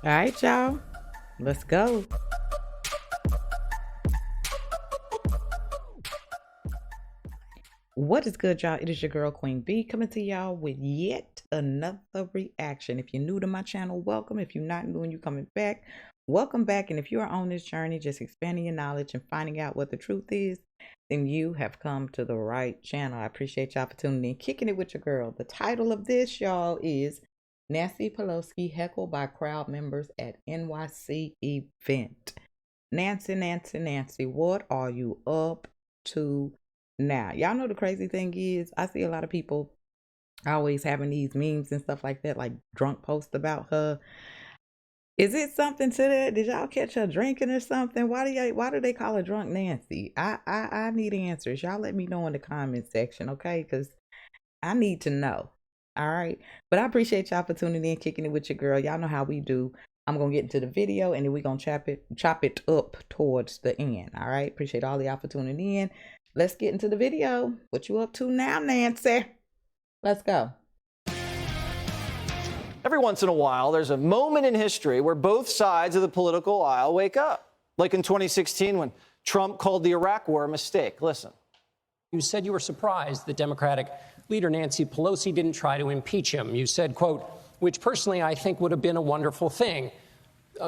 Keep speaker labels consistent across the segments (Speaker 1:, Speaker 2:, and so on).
Speaker 1: All right, y'all. Let's go. What is good, y'all? It is your girl, Queen B, coming to y'all with yet another reaction. If you're new to my channel, welcome. If you're not new and you're coming back, welcome back. And if you are on this journey, just expanding your knowledge and finding out what the truth is, then you have come to the right channel. I appreciate y'all for tuning in, kicking it with your girl. The title of this, y'all, is Nancy Pelosi heckled by crowd members at NYC event. Nancy, what are you up to now? Y'all know the crazy thing is, I see a lot of people always having these memes and stuff like that, like drunk posts about her. Is it something to that? Did y'all catch her drinking or something? Why do they call her drunk Nancy? I need answers. Y'all let me know in the comment section, okay? Because I need to know. All right. But I appreciate y'all for tuning in, kicking it with your girl. Y'all know how we do. I'm going to get into the video and then we're going to chop it up towards the end. All right. Appreciate all y'all for tuning in. Let's get into the video. What you up to now, Nancy? Let's go.
Speaker 2: Every once in a while, there's a moment in history where both sides of the political aisle wake up. Like in 2016 when Trump called the Iraq War a mistake. Listen.
Speaker 3: You said you were surprised that Democratic leader Nancy Pelosi didn't try to impeach him. You said, quote, which personally I think would have been a wonderful thing,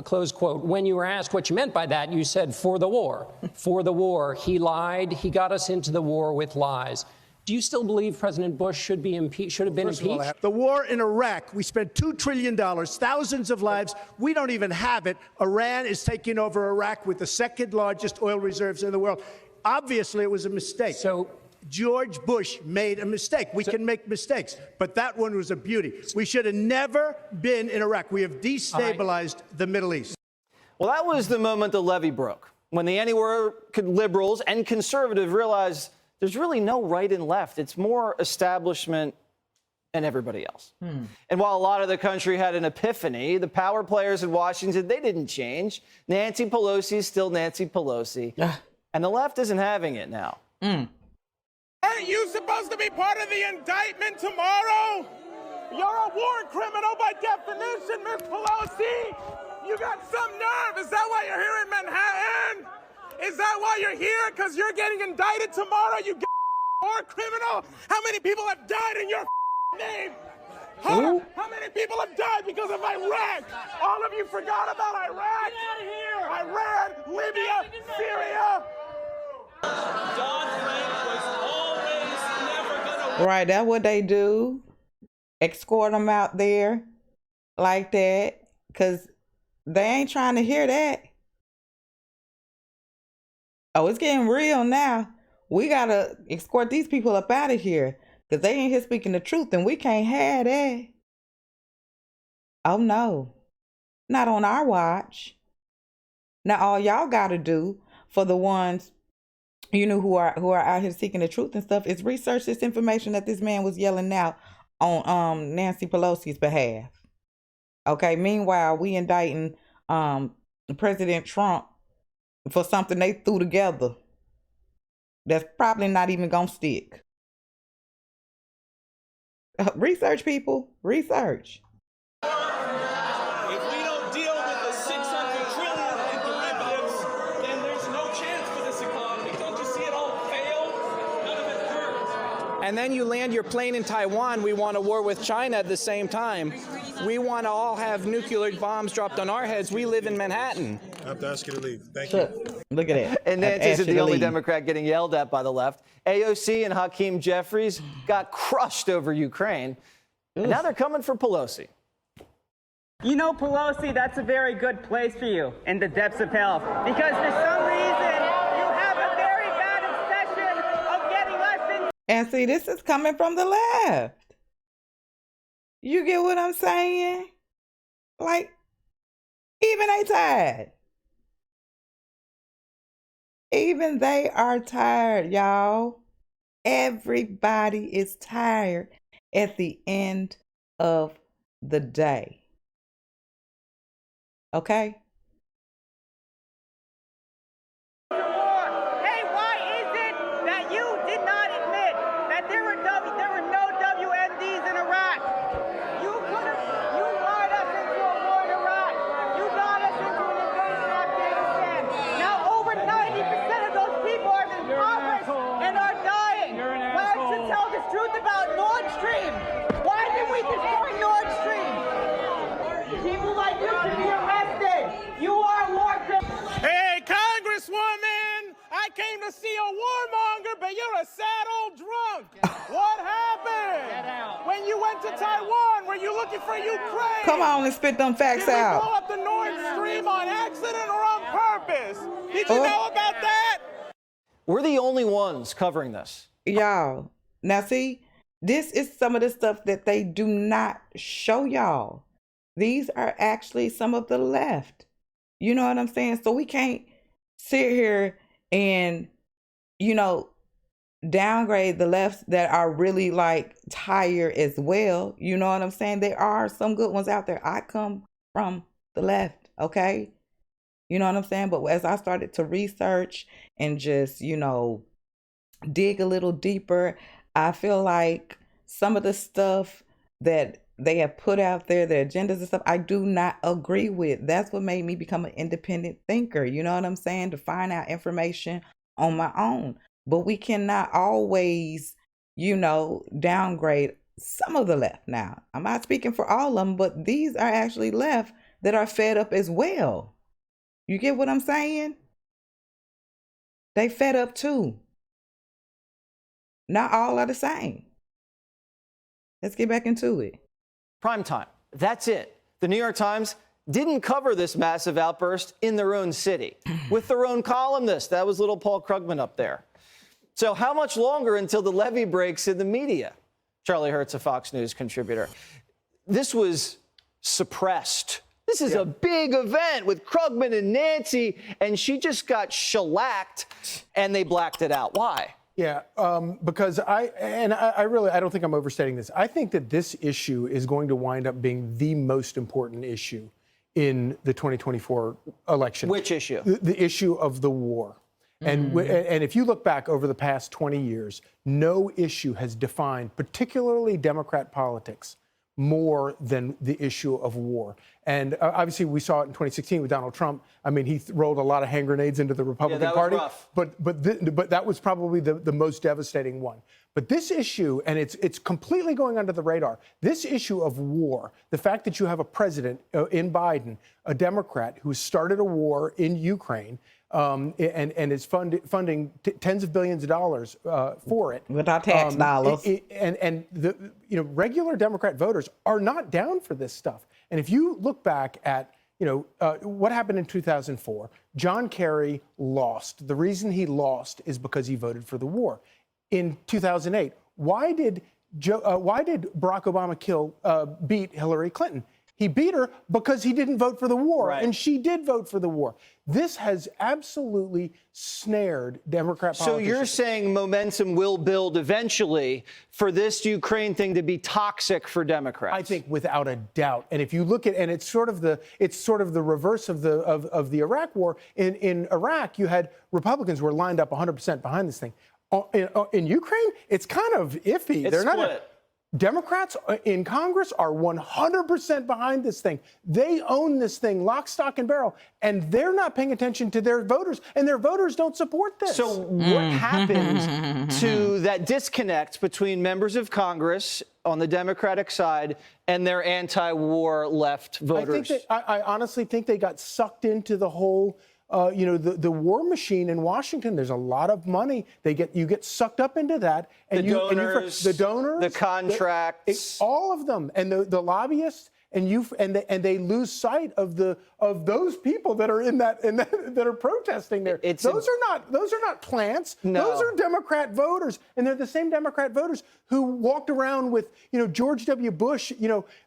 Speaker 3: close quote. When you were asked what you meant by that, you said, for the war. For the war. He lied. He got us into the war with lies. Do you still believe President Bush should have been impeached?
Speaker 4: The war in Iraq, we spent $2 trillion, thousands of lives. We don't even have it. Iran is taking over Iraq with the second largest oil reserves in the world. Obviously, it was a mistake.
Speaker 3: So
Speaker 4: George Bush made a mistake. We can make mistakes, but that one was a beauty. We should have never been in Iraq. We have destabilized the Middle East.
Speaker 2: Well, that was the moment the levee broke, when the anti-war liberals and conservatives realized there's really no right and left. It's more establishment and everybody else. And while a lot of the country had an epiphany, the power players in Washington, they didn't change. Nancy Pelosi is still Nancy Pelosi. And the left isn't having it now.
Speaker 5: Aren't you supposed to be part of the indictment tomorrow? You're a war criminal by definition, Miss Pelosi. You got some nerve. Is that why you're here in Manhattan? Is that why you're here? Because you're getting indicted tomorrow, you war criminal? How many people have died in your name? Huh? How many people have died because of Iraq? All of you forgot about Iraq? Get out of here! Iran, Libya, Syria.
Speaker 1: Right, that's what they do. Escort them out there like that, because they ain't trying to hear that. Oh, it's getting real now. We got to escort these people up out of here because they ain't here speaking the truth and we can't have that. Oh, no. Not on our watch. Now, all y'all got to do for the ones, you know, who are out here seeking the truth and stuff is research this information that this man was yelling out on Nancy Pelosi's behalf. Okay. Meanwhile, we indicting President Trump for something they threw together that's probably not even gonna stick. Research, people. Research.
Speaker 6: If we don't deal with the 600 trillion in derivatives, then there's no chance for this economy. Don't you see it all fail? None of it works.
Speaker 7: And then you land your plane in Taiwan. We want a war with China at the same time. We want to all have nuclear bombs dropped on our heads. We live in Manhattan.
Speaker 8: I have to ask you to leave. Thank you.
Speaker 1: Look at that.
Speaker 2: And Nancy isn't the only Democrat getting yelled at by the left. AOC and Hakeem Jeffries got crushed over Ukraine. And now they're coming for Pelosi.
Speaker 9: You know, Pelosi, that's a very good place for you in the depths of hell. Because for some reason, you have a very bad obsession of getting us in.
Speaker 1: And see, this is coming from the left. You get what I'm saying? Like, even they tired. Even they are tired, y'all. Everybody is tired at the end of the day. Okay?
Speaker 9: Hey, why is it that you did not admit that there were no WMDs in Iraq? You lied us into a war in Iraq. like you should be arrested. You are a war criminal.
Speaker 5: Hey, Congresswoman, I came to see a warmonger, but you're a sad old drunk. What happened?
Speaker 9: Get out.
Speaker 5: When you went to Taiwan, were you looking for Ukraine?
Speaker 1: Come on and spit them facts
Speaker 5: Did we
Speaker 1: out.
Speaker 5: blow up the Nord Stream on accident or on purpose? Did you know about that?
Speaker 2: We're the only ones covering this.
Speaker 1: Y'all, now see, this is some of the stuff that they do not show y'all. These are actually some of the left. You know what I'm saying? So we can't sit here and, you know, downgrade the left that are really like tired as well. You know what I'm saying? There are some good ones out there. I come from the left, okay? You know what I'm saying? But as I started to research and just, you know, dig a little deeper, I feel like some of the stuff that they have put out there, their agendas and stuff, I do not agree with. That's what made me become an independent thinker. You know what I'm saying? To find out information on my own. But we cannot always, you know, downgrade some of the left. Now, I'm not speaking for all of them, but these are actually left that are fed up as well. You get what I'm saying? They fed up too. Not all are the same. Let's get back into it.
Speaker 2: Prime time. That's it. The New York Times didn't cover this massive outburst in their own city with their own columnist. That was little Paul Krugman up there. So how much longer until the levee breaks in the media? Charlie Hertz, a Fox News contributor. This was suppressed. This is a big event with Krugman and Nancy, and she just got shellacked, and they blacked it out. Why?
Speaker 10: Yeah, because I don't think I'm overstating this. I think that this issue is going to wind up being the most important issue in the 2024 election.
Speaker 2: Which issue?
Speaker 10: The issue of the war. And if you look back over the past 20 years, no issue has defined particularly Democrat politics more than the issue of war. And obviously we saw it in 2016 with Donald Trump. I mean, he rolled a lot of hand grenades into the Republican Party.
Speaker 2: Rough.
Speaker 10: But that was probably the most devastating one. But this issue, and it's completely going under the radar, this issue of war, the fact that you have a president in Biden, a Democrat who started a war in Ukraine, and is funding tens of billions of dollars for it
Speaker 1: with our tax dollars.
Speaker 10: And the regular Democrat voters are not down for this stuff. And if you look back at what happened in 2004, John Kerry lost. The reason he lost is because he voted for the war. In 2008, why did Barack Obama beat Hillary Clinton? He beat her because he didn't vote for the war, and she did vote for the war. This has absolutely snared Democrat politicians.
Speaker 2: So you're saying momentum will build eventually for this Ukraine thing to be toxic for Democrats?
Speaker 10: I think without a doubt. And if you look at, and it's sort of the reverse of the Iraq war. In Iraq, you had Republicans who were lined up 100% behind this thing. In Ukraine, it's kind of iffy.
Speaker 2: It's split.
Speaker 10: Democrats in Congress are 100% behind this thing. They own this thing, lock, stock, and barrel, and they're not paying attention to their voters, and their voters don't support this.
Speaker 2: So what happened to that disconnect between members of Congress on the Democratic side and their anti-war left voters?
Speaker 10: I honestly think they got sucked into the whole the war machine in Washington. There's a lot of money. You get sucked up into that, and the donors,
Speaker 2: the contracts,
Speaker 10: all of them, and the lobbyists, and they lose sight of those people that are that are protesting there. Those are not plants.
Speaker 2: No.
Speaker 10: Those are Democrat voters, and they're the same Democrat voters who walked around with George W. Bush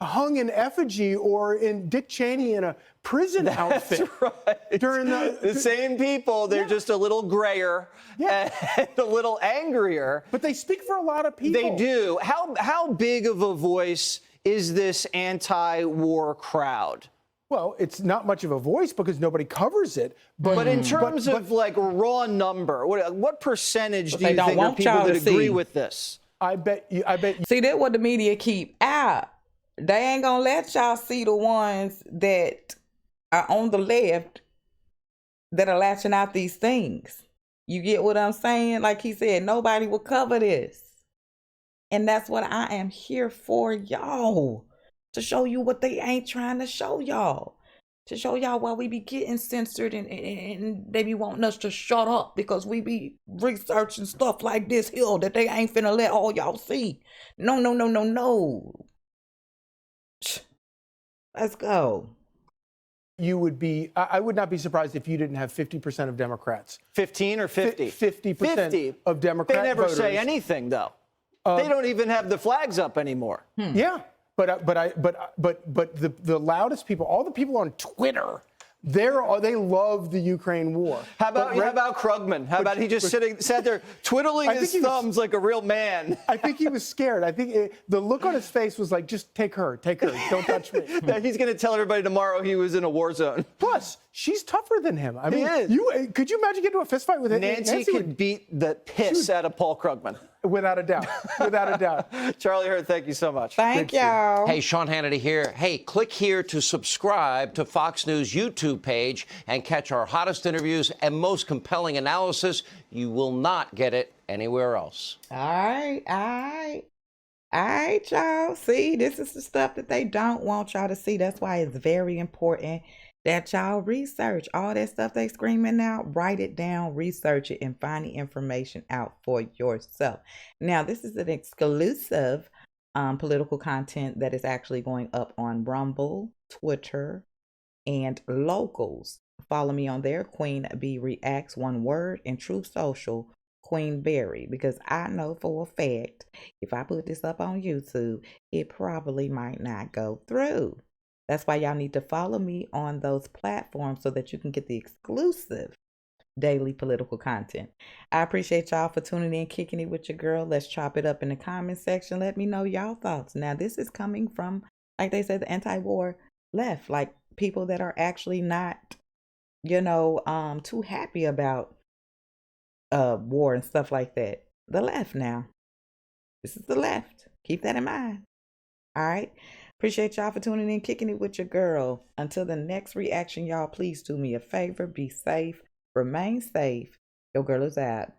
Speaker 10: hung in effigy, or in Dick Cheney in a prison outfit.
Speaker 2: Right.
Speaker 10: During
Speaker 2: the same people. They're just a little grayer and a little angrier.
Speaker 10: But they speak for a lot of people.
Speaker 2: They do. How big of a voice is this anti-war crowd?
Speaker 10: Well, it's not much of a voice because nobody covers it.
Speaker 2: But in terms of like raw number, what percentage do you think are people that agree with this?
Speaker 10: I bet you.
Speaker 1: See, that's what the media keep out. They ain't gonna let y'all see the ones that are on the left that are latching out these things. You get what I'm saying? Like he said, nobody will cover this. And that's what I am here for, y'all. to show you what they ain't trying to show y'all. To show y'all why we be getting censored and they be wanting us to shut up because we be researching stuff like this here that they ain't finna let all y'all see. No, no, no, no, no. Let's go.
Speaker 10: You would be, I would not be surprised if you didn't have 50% of Democrats.
Speaker 2: 15 or 50?
Speaker 10: 50%
Speaker 2: 50
Speaker 10: of Democrat
Speaker 2: They never
Speaker 10: voters.
Speaker 2: say anything, though. They don't even have the flags up anymore.
Speaker 10: Yeah, but the loudest people, all the people on Twitter, they love the Ukraine war.
Speaker 2: How about Krugman? How about he just sat there twiddling his thumbs like a real man?
Speaker 10: I think he was scared. I think the look on his face was like, just take her, don't touch me.
Speaker 2: He's going to tell everybody tomorrow he was in a war zone.
Speaker 10: Plus, she's tougher than him. I mean,
Speaker 2: he is.
Speaker 10: Could you imagine getting into a fist fight with
Speaker 2: Nancy could beat the piss out of Paul Krugman.
Speaker 10: Without a doubt. Without a doubt.
Speaker 2: Charlie Hurd, thank you so much.
Speaker 1: Thank y'all.
Speaker 11: Hey, Sean Hannity here. Hey, click here to subscribe to Fox News YouTube page and catch our hottest interviews and most compelling analysis. You will not get it anywhere else.
Speaker 1: All right, y'all. See, this is the stuff that they don't want y'all to see. That's why it's very important that y'all research all that stuff they screaming out. Write it down, research it, and find the information out for yourself. Now, this is an exclusive political content that is actually going up on Rumble, Twitter, and Locals. Follow me on there, Queen B Reacts, one word, and Truth Social, Queen Berry, because I know for a fact if I put this up on YouTube, it probably might not go through. That's why y'all need to follow me on those platforms so that you can get the exclusive daily political content. I appreciate y'all for tuning in, kicking it with your girl. Let's chop it up in the comment section. Let me know y'all thoughts. Now, this is coming from, like they said, the anti-war left, like people that are actually not, too happy about war and stuff like that. The left now. This is the left. Keep that in mind. All right. Appreciate y'all for tuning in, kicking it with your girl. Until the next reaction, y'all, please do me a favor. Be safe. Remain safe. Your girl is out.